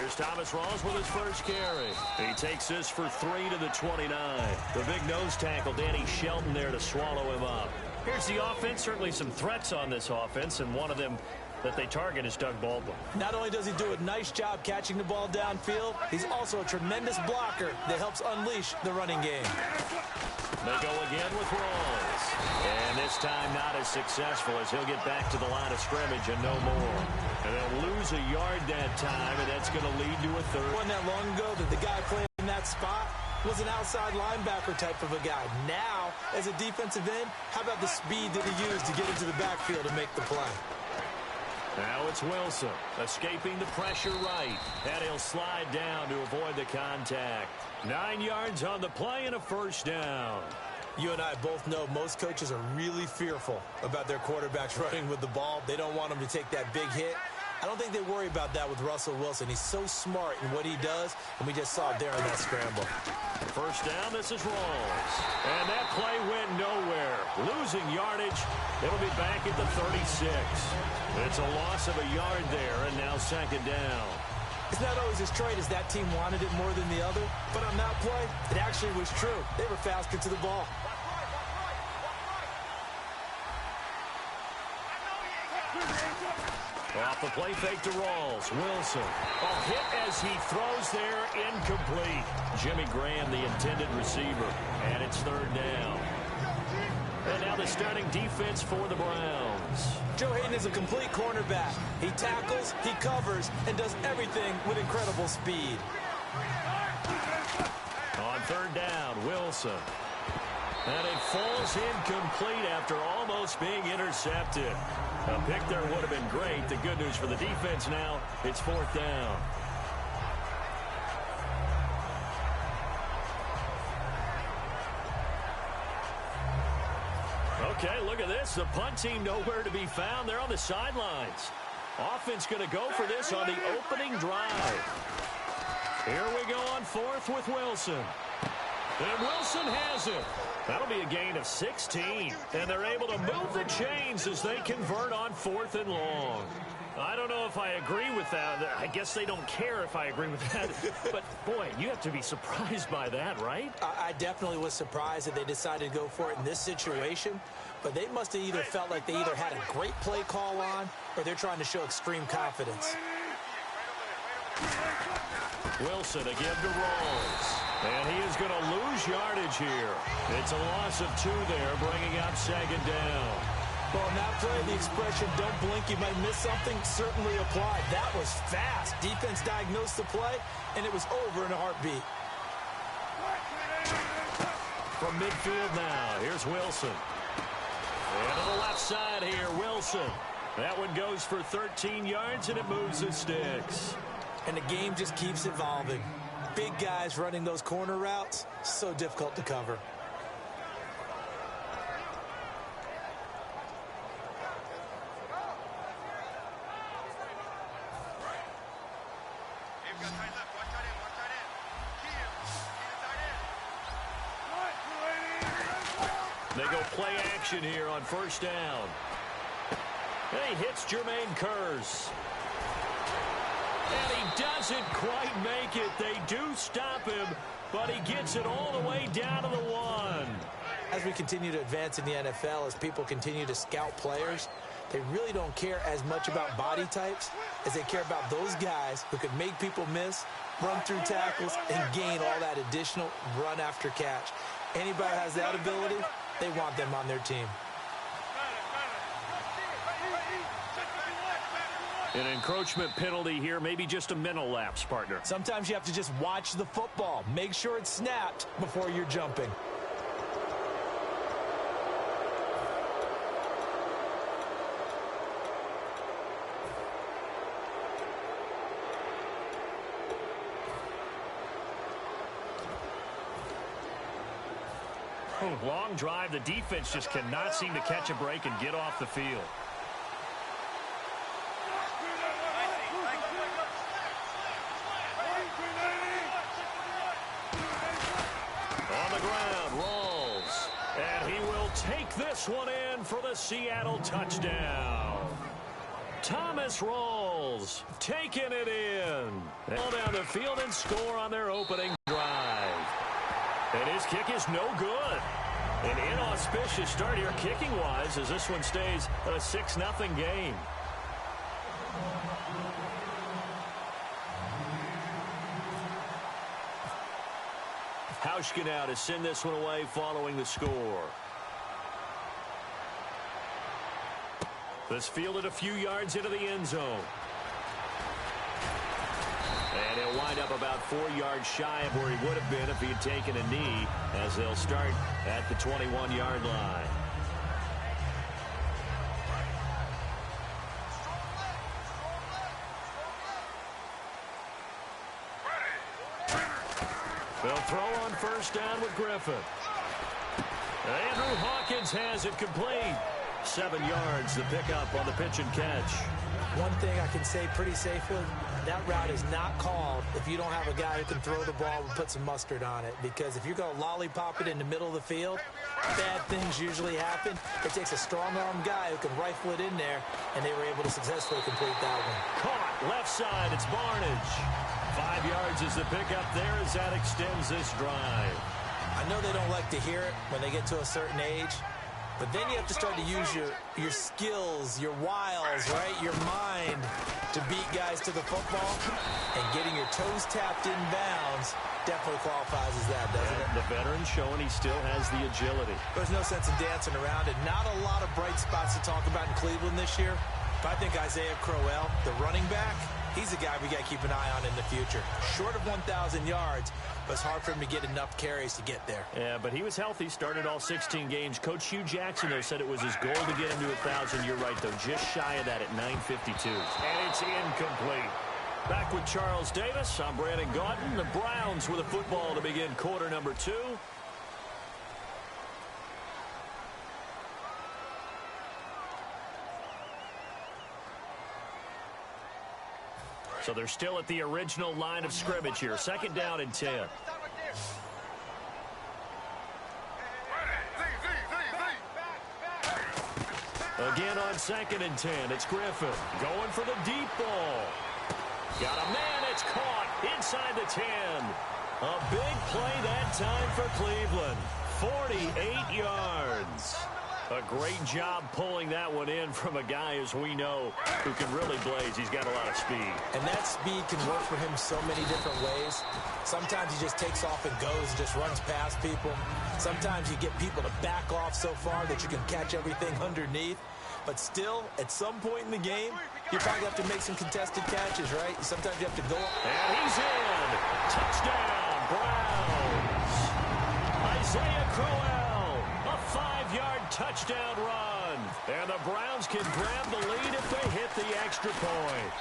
Here's Thomas Rawls with his first carry. He takes this for 3 to the 29. The big nose tackle, Danny Shelton, there to swallow him up. Here's the offense. Certainly some threats on this offense, and one of them that they target is Doug Baldwin. Not only does he do a nice job catching the ball downfield, he's also a tremendous blocker that helps unleash the running game. They go again with Rawls. And this time not as successful as he'll get back to the line of scrimmage and no more. And they'll lose a yard that time, and that's going to lead to a third. Wasn't that long ago that the guy playing in that spot was an outside linebacker type of a guy. Now, as a defensive end, how about the speed that he used to get into the backfield and make the play? Now it's Wilson, escaping the pressure right. And he'll slide down to avoid the contact. 9 yards on the play and a first down. You and I both know most coaches are really fearful about their quarterbacks running with the ball. They don't want them to take that big hit. I don't think they worry about that with Russell Wilson. He's so smart in what he does, and we just saw it there in that scramble. First down, this is Rawls. And that play went nowhere. Losing yardage. It'll be back at the 36. It's a loss of a yard there, and now second down. It's not always as straight as that team wanted it more than the other, but on that play, it actually was true. They were faster to the ball. Off the play fake to Rawls. Wilson. A hit as he throws there, incomplete. Jimmy Graham, the intended receiver. And it's third down. And now the starting defense for the Browns. Joe Hayden is a complete cornerback. He tackles, he covers, and does everything with incredible speed. On third down, Wilson. And it falls incomplete after almost being intercepted. A pick there would have been great. The good news for the defense now, it's fourth down. Okay, look at this. The punt team nowhere to be found. They're on the sidelines. Offense going to go for this on the opening drive. Here we go on fourth with Wilson. And Wilson has it. That'll be a gain of 16. And they're able to move the chains as they convert on fourth and long. I don't know if I agree with that. I guess they don't care if I agree with that. But, boy, you have to be surprised by that, right? I definitely was surprised that they decided to go for it in this situation. But they must have either felt like they either had a great play call on or they're trying to show extreme confidence. Wilson again to Rawls. And he is going to lose yardage here. It's a loss of 2 there, bringing up second down. Well, on that play, the expression, don't blink, you might miss something, certainly applied. That was fast. Defense diagnosed the play, and it was over in a heartbeat. From midfield now, here's Wilson. And to the left side here, Wilson. That one goes for 13 yards, and it moves the sticks. And the game just keeps evolving. Big guys running those corner routes, so difficult to cover. They go play action here on first down. And he hits Jermaine Kearse. And he doesn't quite make it. They do stop him, but he gets it all the way down to the 1. As we continue to advance in the NFL, as people continue to scout players, they really don't care as much about body types as they care about those guys who can make people miss, run through tackles, and gain all that additional run after catch. Anybody who has that ability, they want them on their team. An encroachment penalty here, maybe just a mental lapse, partner. Sometimes you have to just watch the football. Make sure it's snapped before you're jumping. Long drive. The defense just cannot seem to catch a break and get off the field. On the ground, Rawls. And he will take this one in for the Seattle touchdown. Thomas rolls, taking it in. Ball down the field and score on their opening drive. And his kick is no good. An inauspicious start here kicking-wise as this one stays a 6-0 game. Hauschka now to send this one away following the score. This fielded a few yards into the end zone. And he'll wind up about 4 yards shy of where he would have been if he had taken a knee, as they'll start at the 21-yard line. They'll throw on first down with Griffin. Andrew Hawkins has it complete. 7 yards, the pickup on the pitch and catch. One thing I can say pretty safely, that route is not called if you don't have a guy who can throw the ball and put some mustard on it. Because if you're going to lollipop it in the middle of the field, bad things usually happen. It takes a strong-arm guy who can rifle it in there, and they were able to successfully complete that one. Caught, left side, it's Barnage. 5 yards is the pickup there as that extends this drive. I know they don't like to hear it when they get to a certain age, but then you have to start to use your skills, your wiles, right? Your mind to beat guys to the football. And getting your toes tapped in bounds definitely qualifies as that, doesn't it? The veteran showing he still has the agility. There's no sense in dancing around it. Not a lot of bright spots to talk about in Cleveland this year. But I think Isaiah Crowell, the running back, he's a guy we got to keep an eye on in the future. Short of 1,000 yards, but it's hard for him to get enough carries to get there. Yeah, but he was healthy, started all 16 games. Coach Hugh Jackson, though, said it was his goal to get him to 1,000. You're right, though, just shy of that at 952. And it's incomplete. Back with Charles Davis, I'm Brandon Gaudin. The Browns with a football to begin quarter number 2. So they're still at the original line of scrimmage here. 2nd down and 10. Again on 2nd and 10. It's Griffin going for the deep ball. Got a man. It's caught inside the 10. A big play that time for Cleveland. 48 yards. A great job pulling that one in from a guy, as we know, who can really blaze. He's got a lot of speed. And that speed can work for him so many different ways. Sometimes he just takes off and goes and just runs past people. Sometimes you get people to back off so far that you can catch everything underneath. But still, at some point in the game, you probably have to make some contested catches, right? Sometimes you have to go up. And he's in. Touchdown, Browns. Isaiah Crowell, a 5-yard touchdown run. And the Browns can grab the lead if they hit the extra point.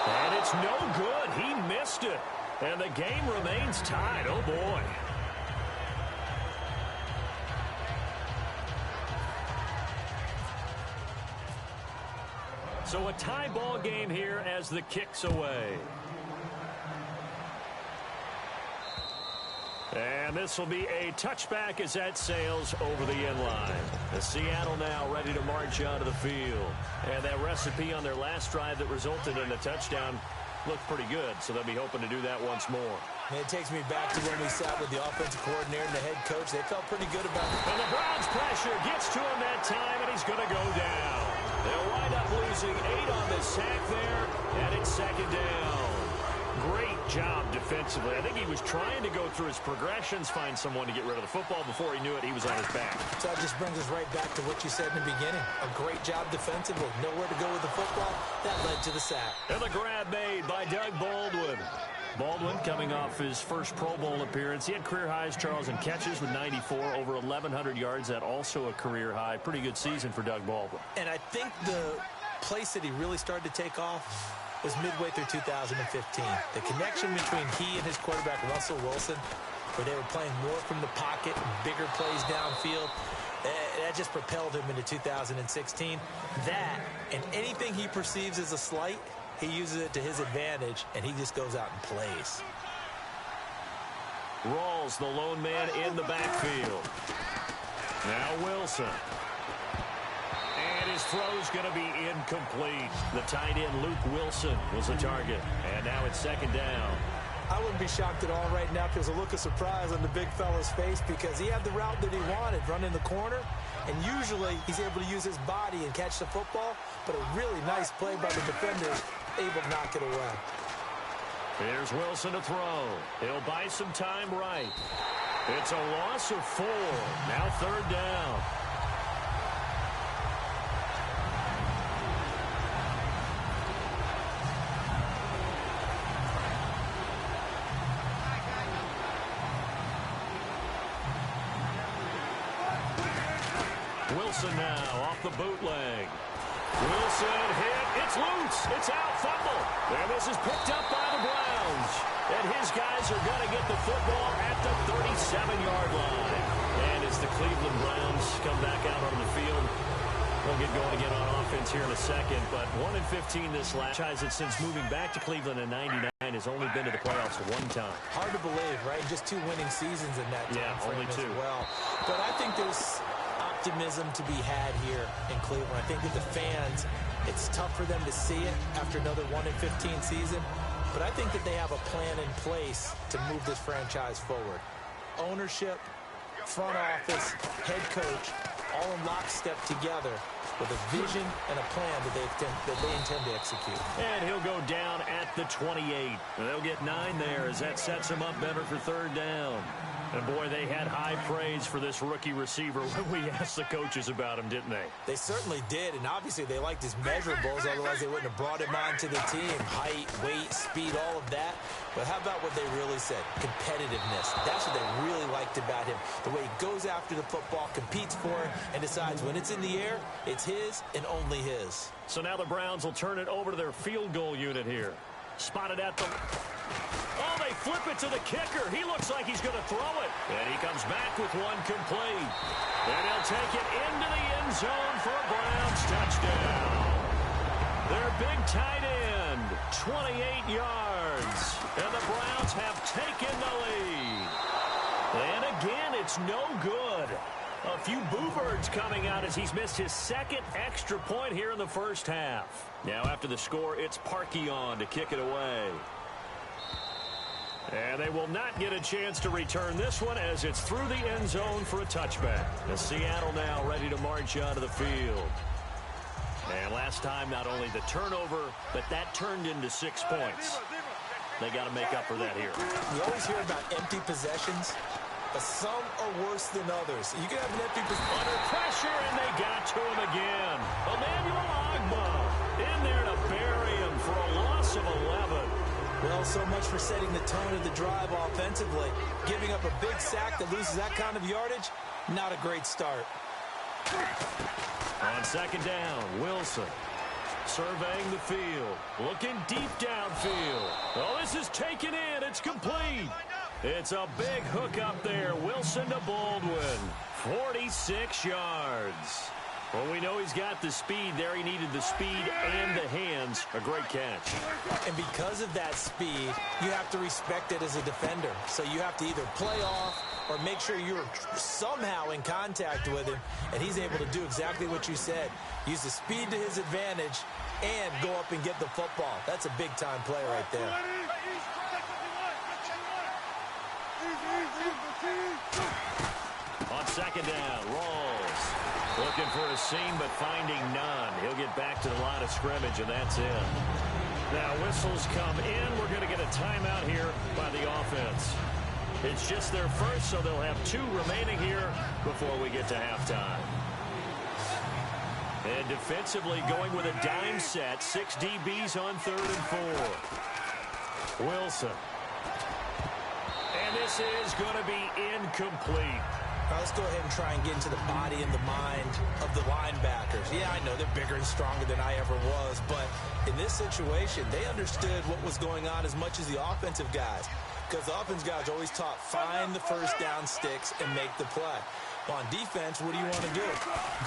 And it's no good. He missed it. And the game remains tied. Oh, boy. So a tie ball game here as the kick's away. And this will be a touchback as that sails over the end line. The Seattle now ready to march out of the field. And that recipe on their last drive that resulted in a touchdown looked pretty good, so they'll be hoping to do that once more. And it takes me back to when we sat with the offensive coordinator and the head coach. They felt pretty good about it. And the Browns pressure gets to him that time, and he's going to go down. They'll wind up losing 8 on the sack there, and it's 2nd down. Great job defensively. I think he was trying to go through his progressions, find someone to get rid of the football. Before he knew it, he was on his back. So that just brings us right back to what you said in the beginning. A great job defensively. Nowhere to go with the football. That led to the sack. And the grab made by Doug Baldwin. Baldwin coming off his first Pro Bowl appearance. He had career highs, Charles, in catches with 94, over 1,100 yards. That also a career high. Pretty good season for Doug Baldwin. And I think the place that he really started to take off was midway through 2015. The connection between he and his quarterback, Russell Wilson, where they were playing more from the pocket, bigger plays downfield, that just propelled him into 2016. That, and anything he perceives as a slight, he uses it to his advantage, and he just goes out and plays. Rawls, the lone man in the backfield. Now Wilson. And his throw's going to be incomplete. The tight end, Luke Wilson, was the target. And now it's second down. I wouldn't be shocked at all right now if there's a look of surprise on the big fella's face because he had the route that he wanted, running the corner. And usually he's able to use his body and catch the football. But a really nice play by the defender, able to knock it away. Here's Wilson to throw. He'll buy some time right. It's a loss of 4. Now third down. Wilson now off the bootleg. Wilson hit. It's loose. It's out. Fumble. And this is picked up by the Browns. And his guys are going to get the football at the 37-yard line. And as the Cleveland Browns come back out on the field, we'll get going again on offense here in a second. But 1-15 this last franchise since moving back to Cleveland in '99 has only been to the playoffs one time. Hard to believe, right? Just 2 winning seasons in that time frame only 2 as well. But I think there's optimism to be had here in Cleveland. I think that the fans, it's tough for them to see it after another 1-15 season, but I think that they have a plan in place to move this franchise forward. Ownership, front office, head coach, all in lockstep together with a vision and a plan that they intend to execute. And he'll go down at the 28. They'll get 9 there as that sets him up better for third down. And, boy, they had high praise for this rookie receiver when we asked the coaches about him, didn't they? They certainly did, and obviously they liked his measurables, otherwise they wouldn't have brought him onto the team. Height, weight, speed, all of that. But how about what they really said? Competitiveness. That's what they really liked about him. The way he goes after the football, competes for it, and decides when it's in the air, it's his and only his. So now the Browns will turn it over to their field goal unit here. Spotted at the... Oh, they flip it to the kicker. He looks like he's going to throw it. And he comes back with one complete. And he'll take it into the end zone for a Browns touchdown. Their big tight end, 28 yards. And the Browns have taken the lead. And again, it's no good. A few boo birds coming out as he's missed his second extra point here in the first half. Now after the score, it's Parkeon to kick it away. And they will not get a chance to return this one as it's through the end zone for a touchback. And Seattle now ready to march onto the field. And last time, not only the turnover, but that turned into 6 points. They got to make up for that here. You always hear about empty possessions, but some are worse than others. You can have an empty possession. Under pressure, and they got to him again. Emmanuel Ogbah in there to bury him for a loss of 11. Well, so much for setting the tone of the drive offensively. Giving up a big sack that loses that kind of yardage, not a great start. On second down, Wilson surveying the field, looking deep downfield. Oh, this is taken in. It's complete. It's a big hook up there. Wilson to Baldwin. 46 yards. Well, we know he's got the speed there. He needed the speed and the hands. A great catch. And because of that speed, you have to respect it as a defender. So you have to either play off or make sure you're somehow in contact with him. And he's able to do exactly what you said. Use the speed to his advantage and go up and get the football. That's a big-time play right there. On second down, Rawls looking for a seam but finding none. He'll get back to the line of scrimmage, and that's it. Now whistles come in. We're going to get a timeout here by the offense. It's just their first, so they'll have 2 remaining here before we get to halftime. And defensively going with a dime set. 6 DBs on 3rd and 4. Wilson. And this is going to be incomplete. Now let's go ahead and try and get into the body and the mind of the linebackers. Yeah, I know they're bigger and stronger than I ever was, but in this situation, they understood what was going on as much as the offensive guys. Because the offense guys are always taught, find the first down sticks and make the play. On defense, what do you want to do?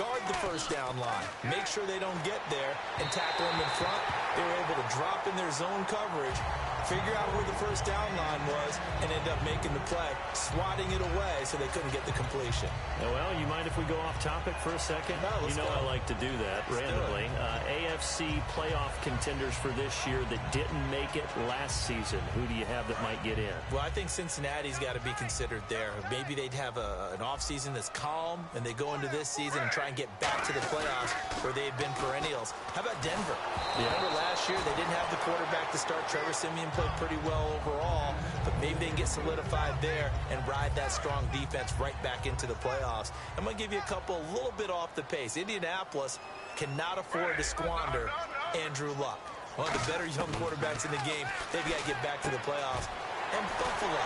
Guard the first down line. Make sure they don't get there and tackle them in front. They were able to drop in their zone coverage figure out where the first down line was, and end up making the play, swatting it away so they couldn't get the completion. Well, you mind if we go off topic for a second? No, let's go. I like to do that randomly. AFC playoff contenders for this year that didn't make it last season. Who do you have that might get in? Well, I think Cincinnati's got to be considered there. Maybe they'd have an offseason that's calm, and they go into this season and try and get back to the playoffs where they had been perennials. How about Denver? Remember last year they didn't have the quarterback to start. Trevor Siemian played pretty well overall, but maybe they can get solidified there and ride that strong defense right back into the playoffs. I'm going to give you a couple a little bit off the pace. Indianapolis cannot afford to squander Andrew Luck, one of the better young quarterbacks in the game. They've got to get back to the playoffs. And Buffalo,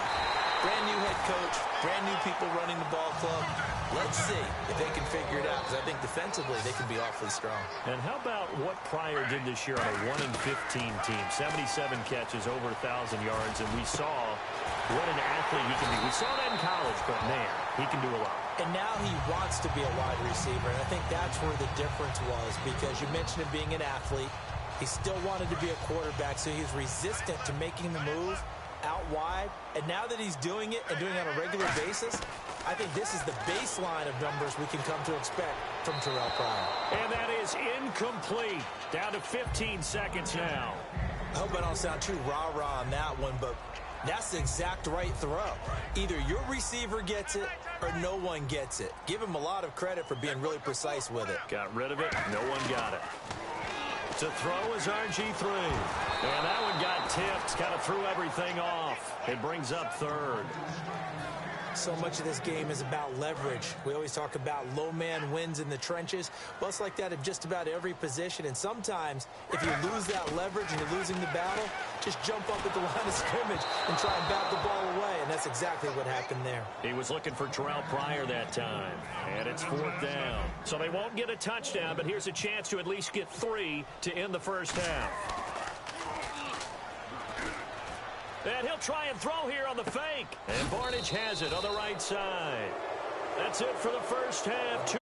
brand new head coach, brand new people running the ball club. Let's see if they can figure it out, because I think defensively they can be awfully strong. And how about what Pryor did this year on a 1-15 team? 77 catches, over 1,000 yards, and we saw what an athlete he can be. We saw that in college, but man, he can do a lot. And now he wants to be a wide receiver, and I think that's where the difference was, because you mentioned him being an athlete. He still wanted to be a quarterback, so he's resistant to making the move out wide. And now that he's doing it and doing it on a regular basis, I think this is the baseline of numbers we can come to expect from Terrell Pryor. And that is incomplete. Down to 15 seconds now. I hope I don't sound too rah-rah on that one, but that's the exact right throw. Either your receiver gets it or no one gets it. Give him a lot of credit for being really precise with it. Got rid of it. No one got it. To throw is RG3. And that one got tipped. Kind of threw everything off. It brings up third. So much of this game is about leverage. We always talk about low man wins in the trenches. Well, it's like that at just about every position. And sometimes, if you lose that leverage and you're losing the battle, just jump up at the line of scrimmage and try and bat the ball away. And that's exactly what happened there. He was looking for Terrell Pryor that time. And it's 4th down. So they won't get a touchdown, but here's a chance to at least get 3 to end the first half. And he'll try and throw here on the fake. And Barnage has it on the right side. That's it for the first half.